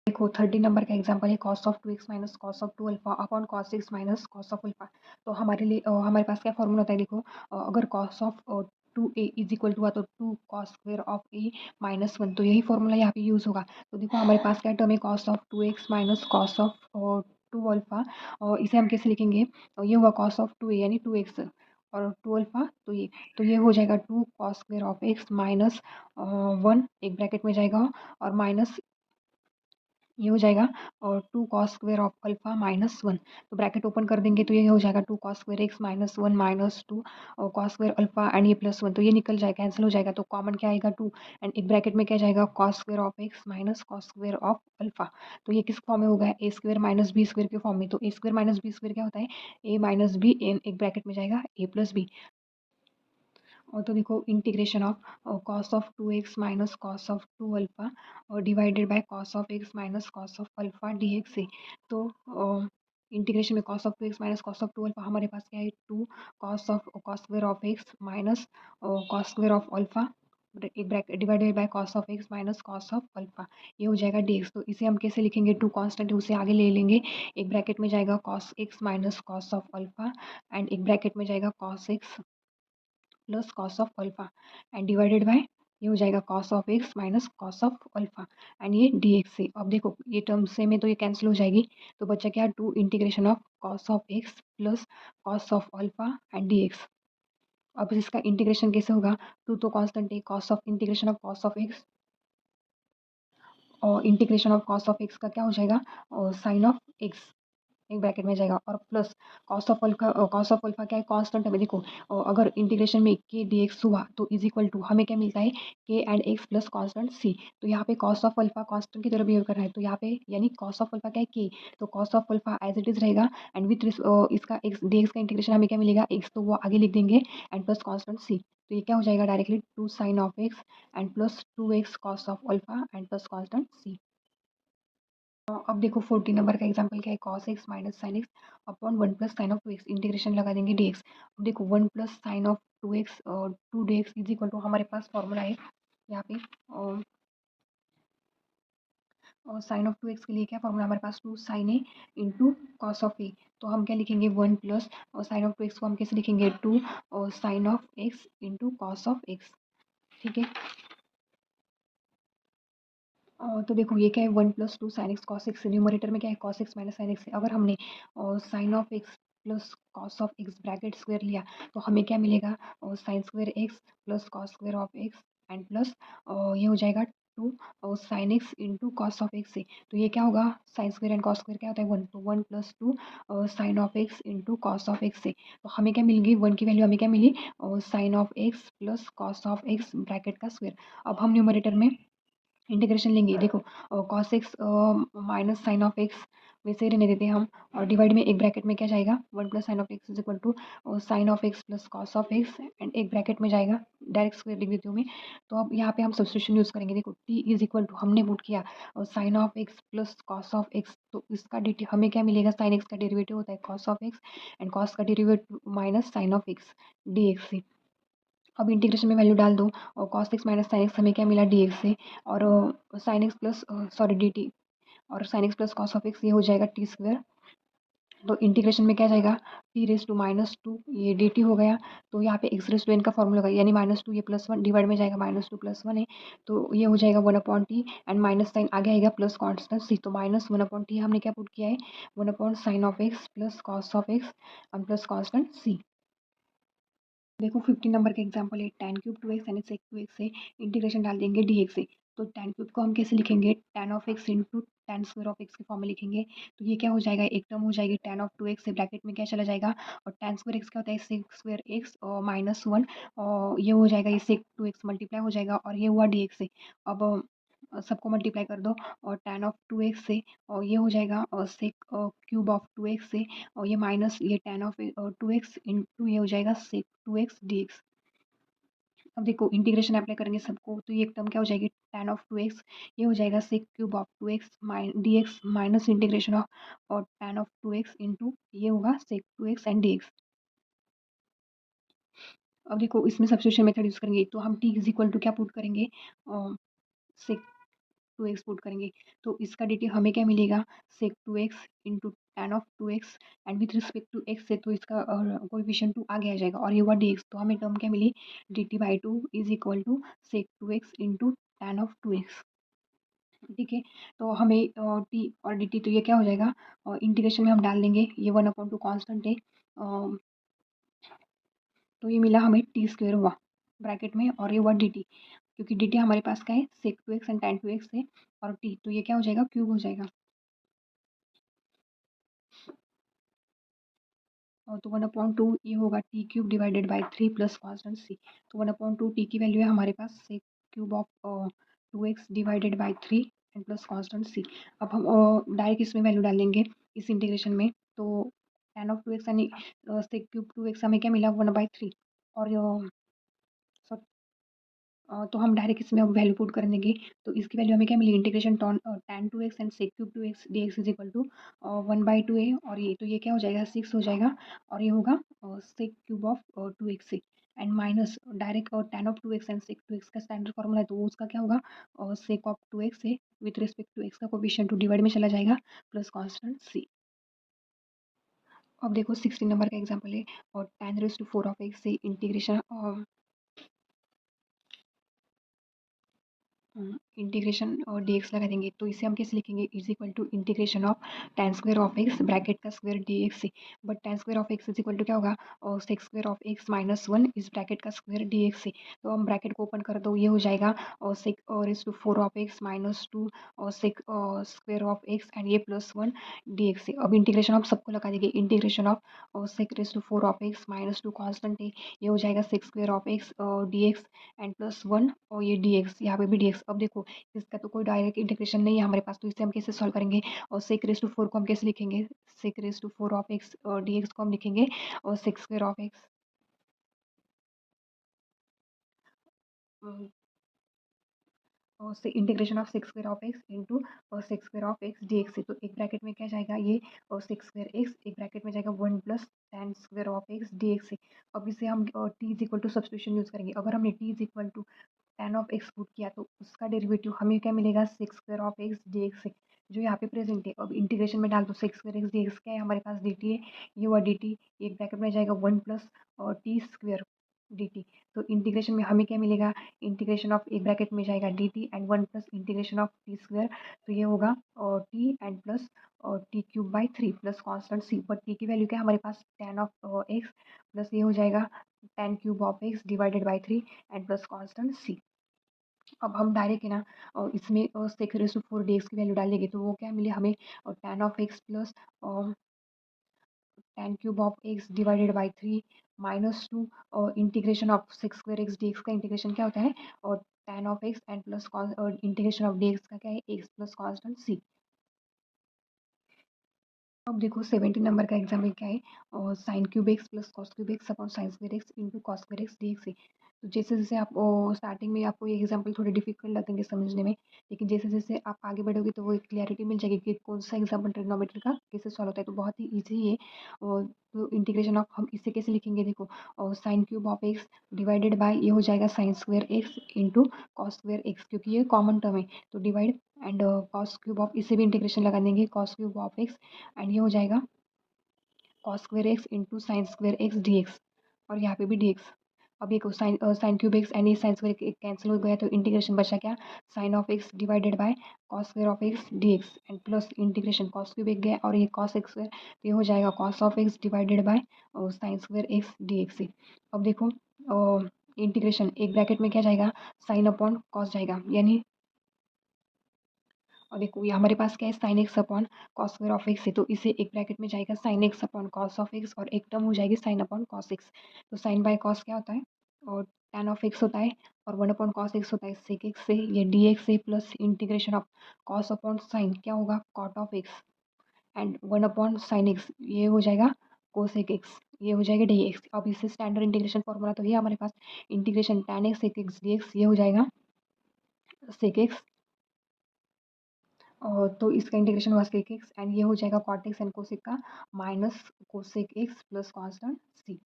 देखो 30 नंबर का एग्जांपल है cos of 2x minus cos of 2 alpha upon cos x minus cos of alpha. तो हमारे लिए हमारे पास क्या फॉर्मूला होता है देखो, अगर cos of 2a is equal to हुआ तो 2 cos square of a minus 1, तो यही फॉर्मूला यहाँ पे यूज़ होगा। तो देखो हमारे पास क्या टर्म है cos of 2x minus cos of 2 alpha, और इसे हम कैसे लिखेंगे, ये हुआ cos ऑफ 2a यानी 2x और 2 अल्फा, तो ये हो जाएगा 2 cos square of x minus 1 एक ब्रैकेट में जाएगा, और माइनस ये हो जाएगा और 2 cos square of alpha minus 1। तो ब्रैकेट ओपन कर देंगे तो ये हो जाएगा 2 cos square x minus 1 minus 2 और कॉस स्क्वायर अल्फा एंड ये प्लस 1, तो ये निकल जाएगा, कैंसिल हो जाएगा, तो कॉमन क्या आएगा 2 एंड एक ब्रैकेट में क्या जाएगा cos square of x minus cos square of alpha. तो ये किस फॉर्म में होगा, a square minus b square के फॉर्म में। तो a square minus b square क्या होता है, ए माइनस बी, एक ब्रैकेट में जाएगा ए प्लस बी। और तो देखो integration of cos of 2x minus cos of 2 alpha और divided by cos of x minus cos of alpha dx है। तो इंटीग्रेशन में cos of 2x minus cos of 2 alpha हमारे पास क्या है, 2 cos square of x minus cos square of alpha, एक bracket divided by cos of x minus cos of alpha, ये हो जाएगा dx। तो इसे हम कैसे लिखेंगे, टू कांस्टेंट है उसे आगे ले लेंगे, एक ब्रैकेट में जाएगा cos x minus cos of alpha and एक ब्रैकेट में जाएगा cos x plus cos of alpha and divided by ये हो जाएगा cos of x minus cos of alpha and ये डी एक्स से। अब देखो ये टर्म से में तो ये कैंसिल हो जाएगी, तो बचा क्या, two integration of cos of x plus cos of alpha and d x. अब इसका इंटीग्रेशन कैसे होगा, टू तो कांस्टेंट है, cos of integration of cos of x और integration of cos of x का क्या हो जाएगा, और साइन ऑफ एक्स एक ब्रैकेट में जाएगा और प्लस कॉस ऑफ अल्फा क्या है, कांस्टेंट है देखो, अगर इंटीग्रेशन में के डी एक्स हुआ तो इज इक्वल टू हमें क्या मिलता है, के एंड एक्स प्लस कांस्टेंट सी। तो यहाँ पे कॉस ऑफ अल्फा कांस्टेंट की तरह बिहेव कर रहा है, तो यहाँ पे यानी कॉस ऑफ अल्फा क्या है के, तो cos of alpha as it is रहेगा एंड विथ इसका एक्स डी एक्स का इंटीग्रेशन हमें क्या मिलेगा, एक्स तो वो आगे लिख देंगे एंड प्लस कॉन्स्टेंट सी। तो ये क्या हो जाएगा directly two sine of x and plus 2x cos of alpha and plus constant c. अब देखो 14 नंबर का एग्जांपल क्या है, cos x minus sine x upon 1 plus sine of 2x, integration लगा देंगे dx। अब देखो 1 प्लस साइन ऑफ 2x और 2 dx इज इक्वल टू हमारे पास फॉर्मूला है यहाँ पे, और साइन ऑफ 2x के लिए क्या फॉर्मूला हमारे पास, 2 sine a into cos of a. तो हम क्या लिखेंगे 1 प्लस और साइन ऑफ 2x को हम कैसे लिखेंगे 2 और sine of x into cos of x। ठीक है, तो देखो ये क्या है 1 plus 2 sine x cos x, numerator में क्या है cos x minus sine x है। अगर हमने sine of x plus cos of x bracket square लिया तो हमें क्या मिलेगा, sine square x plus cos square of x and plus ये हो जाएगा 2 और sine x into cos of x से। तो ये क्या होगा, sine square and cos square क्या होता है 1, तो 1 plus 2 sine of x into cos of x से। तो हमें क्या मिल गई, 1 की वैल्यू हमें क्या मिली, sine of x plus cos of x bracket का स्क्वायर। अब हम न्यूमरेटर में इंटीग्रेशन लेंगे देखो, cos x minus sine of x वैसे ही रहने देते हैं हम, और डिवाइड में एक ब्रैकेट में क्या जाएगा 1 plus sine of x is equal to sine of x plus cos of x and एक ब्रैकेट में जाएगा, डायरेक्ट स्क्वायर लिख देती हूँ मैं। तो अब यहाँ पे हम सब्स्टिट्यूशन यूज़ करेंगे, देखो टी इज इक्वल टू हमने पुट किया sine of x plus cos of x, तो इसका डी हमें क्या मिलेगा, साइन एक्स का डेरिवेटिव होता है cos of x and cos का derivative minus sine of x d x से। अब इंटीग्रेशन में वैल्यू डाल दो, और cos x minus sine x हमें क्या मिला डी एक्स से, और sine x plus sorry d t, और sine x plus cos of x ये हो जाएगा टी स्क्वायर। तो इंटीग्रेशन में क्या जाएगा, t raise to minus two ये डी टी हो गया। तो यहाँ पे एक्स रेस टू एन का फॉर्मूला होगा यानी माइनस टू ये प्लस वन डिवाइड में जाएगा माइनस टू प्लस वन है, तो ये हो जाएगा 1 upon t and minus sine आगे आएगा प्लस कॉन्स्टेंट सी। तो माइनस 1 अपॉन टी हमने क्या पुट किया है, 1 upon sine of x plus cos of x and plus constant c. देखो 15 नंबर का एग्जांपल है tan क्यूब 2x यानी sec 2x से इंटीग्रेशन डाल देंगे dx से। तो tan क्यूब को हम कैसे लिखेंगे, tan of x into tan square of x के फॉर्म में लिखेंगे। तो ये क्या हो जाएगा, एक टर्म हो जाएगी tan ऑफ 2x से ब्रैकेट में क्या चला जाएगा, और tan स्क्वायर x क्या होता है sec स्क्वायर x और माइनस वन, और ये हो जाएगा ये sec 2x मल्टीप्लाई हो जाएगा और ये हुआ dx से। अब सबको मल्टीप्लाई कर दो, और tan ऑफ 2x से और ये हो जाएगा और sec क्यूब ऑफ 2x से, और ये माइनस ये tan ऑफ 2x इंटू ये हो जाएगा sec 2x dx। अब देखो इंटीग्रेशन अप्लाई करेंगे सबको, तो ये एक टर्म क्या हो जाएगी tan ऑफ 2x, ये हो जाएगा sec cube of 2x dx minus integration of और tan ऑफ 2x इंटू ये होगा sec 2x एंड dx। अब देखो इसमें सब्स्टिट्यूशन मेथड यूज करेंगे, तो हम t इज इक्वल टू क्या पुट करेंगे, sec 2x पुट करेंगे तो इसका dt हमें क्या मिलेगा sec 2x into tan of 2x and with respect to x से तो इसका कोएफिशिएंट 2 आगे आ जाएगा और ये हुआ dx तो हमें टर्म क्या मिली dt/2 is equal to sec 2x into tan of 2x। ठीक है तो हमें t और dt तो ये क्या हो जाएगा इंटीग्रेशन में हम डाल देंगे ये 1/2 कांस्टेंट है तो ये मिला हमें टी स्क्वेयर हुआ ब्रैकेट में और ये हुआ dt क्योंकि dt हमारे पास क्या है sec 2x and tan 2x है और t तो ये क्या हो जाएगा क्यूब हो जाएगा और तो 1/2 ये होगा t cube divided by 3 plus constant c तो 1/2 टी की वैल्यू है हमारे पास sec cube of 2x divided by 3 and plus constant c. अब हम डायरेक्ट इसमें वैल्यू डालेंगे इस इंटीग्रेशन में तो tan ऑफ 2x यानी सेक क्यूब 2x हमें क्या मिला 1/3 और तो हम डायरेक्ट इसमें अब वैल्यू पुट कर देंगे तो इसकी वैल्यू हमें क्या मिली integration tan 2x and sec cube 2x dx is equal to 1/2 है और ये तो ये क्या हो जाएगा 6 हो जाएगा और ये होगा sec क्यूब ऑफ 2x से and minus direct tan of 2x and sec 2x का स्टैंडर्ड फॉर्मूला है तो वो उसका क्या होगा sec ऑफ 2x से विथ रिस्पेक्ट टू x का कोफिशिएंट टू डिवाइड में चला जाएगा प्लस कांस्टेंट c। अब देखो 16 नंबर का एग्जांपल है और tan raise to 4 of x से इंटीग्रेशन इंटीग्रेशन और dx लगा देंगे तो इसे हम कैसे लिखेंगे is equal to integration of tan square of x bracket का स्क्वायर dx से but tan square of x is equal to क्या होगा और sec square of x minus 1 इस ब्रैकेट का स्क्वायर dx से तो हम ब्रैकेट को ओपन कर दो ये हो जाएगा और सेक और is to 4 of x minus 2 और sec square of x and ये प्लस 1 dx से। अब इंटीग्रेशन ऑफ सबको लगा देंगे इंटीग्रेशन ऑफ और sec raise to 4 of x minus 2 constant है ये हो जाएगा sec square of x dx and plus 1 और ये dx यहाँ पे भी dx। अब देखो इसका तो कोई डायरेक्ट इंटीग्रेशन नहीं है हमारे पास तो इसे हम कैसे सॉल्व करेंगे और सेक रेज टू 4 को हम कैसे लिखेंगे सेक रेज टू 4 ऑफ x और dx को हम लिखेंगे और सेक स्क्वायर ऑफ x और से integration of six square of x into और six square of x d x से तो एक ब्रैकेट में क्या जाएगा ये और सिक्स स्क्वायर एक्स एक ब्रैकेट में जाएगा 1 plus tan square of x d x से। अब इसे हम t is equal to substitution use करेंगे अगर हमने t is equal to tan of x put किया तो उसका डेरिवेटिव हमें क्या मिलेगा six square of x d x से जो यहाँ पे प्रेजेंट है। अब इंटीग्रेशन में डाल दो six square x d x क्या है हमारे पास डी टी है ये हुआ डी टी एक ब्रैकेट में जाएगा 1 प्लस और टी स्क्वायर डी टी तो इंटीग्रेशन में हमें क्या मिलेगा इंटीग्रेशन ऑफ एक ब्रैकेट में जाएगा d t and 1 plus integration of t square तो ये होगा और टी एंड प्लस और t cube by 3 plus constant c but t की वैल्यू क्या है हमारे पास tan ऑफ एक्स प्लस ये हो जाएगा tan cube of x divided by 3 and plus constant c. अब हम डायरेक्ट है ना और इसमें सेक रेज़ टू 4 dx की वैल्यू डालेंगे तो वो क्या मिले हमें और tan ऑफ एक्स प्लस और tan cube of x divided by 3 minus 2 और integration of six square x d x का इंटीग्रेशन क्या होता है और tan of x and plus और इंटीग्रेशन ऑफ डी एक्स का क्या है एक्स प्लस कॉन्स्टेंट सी। अब देखो 17 नंबर का एग्जाम्पल क्या है और sine cube x plus cos cube x upon sine square x into cos square x d x है। तो जैसे जैसे आप स्टार्टिंग में आपको ये एग्जाम्पल थोड़े डिफिकल्ट लगेंगे समझने में लेकिन जैसे जैसे आप आगे बढ़ोगे तो वो एक क्लैरिटी मिल जाएगी कि कौन सा एग्जाम्पल ट्रिग्नोमेट्री का कैसे सॉल्व होता है तो बहुत ही ईजी है। और तो इंटीग्रेशन ऑफ हम इसे कैसे लिखेंगे देखो और sine cube of x divided bye ये हो जाएगा sign square x into cos square x क्योंकि ये कॉमन टर्म है तो divide and cos cube of इसे भी इंटीग्रेशन लगा देंगे cos cube of x and ये हो जाएगा cos square x into sine square x d x और यहाँ पे भी डी एक्स। अब ये साइन क्यूब एक्स एंड ये साइन स्क्वायर कैंसिल हो गया तो इंटीग्रेशन बचा क्या sine of x divided by cos square of x d x and plus integration cos cube एक गया और ये कॉस एक्स स्क्वायर तो ये हो जाएगा cos of x divided by sine square x d x से। अब देखो इंटीग्रेशन एक ब्रैकेट में क्या जाएगा साइन अपॉन कॉस जाएगा यानी और देखो ये हमारे पास क्या है sine x upon cos square of x है तो इसे एक ब्रैकेट में जाएगा sine x upon cos of x और एक टर्म हो जाएगी साइन अपॉन कॉस एक्स तो साइन बाय कॉस क्या होता है और tan ऑफ एक्स होता है और 1 अपॉन कॉस एक्स होता है सेक एक्स से ये डी एक्स से plus integration of cos upon sine क्या होगा cot of x and 1 upon sine x ये हो जाएगा कोसेक एक्स ये हो जाएगा डी एक्स। अब इससे स्टैंडर्ड इंटीग्रेशन फॉर्मूला तो ये हमारे पास integration tan x sec x d x ये हो जाएगा सेक एक्स और तो इसका इंटीग्रेशन हुआ सेक एक्स एंड ये हो जाएगा कॉट एक्स एंड कोसेक का minus cosec x plus constant सी।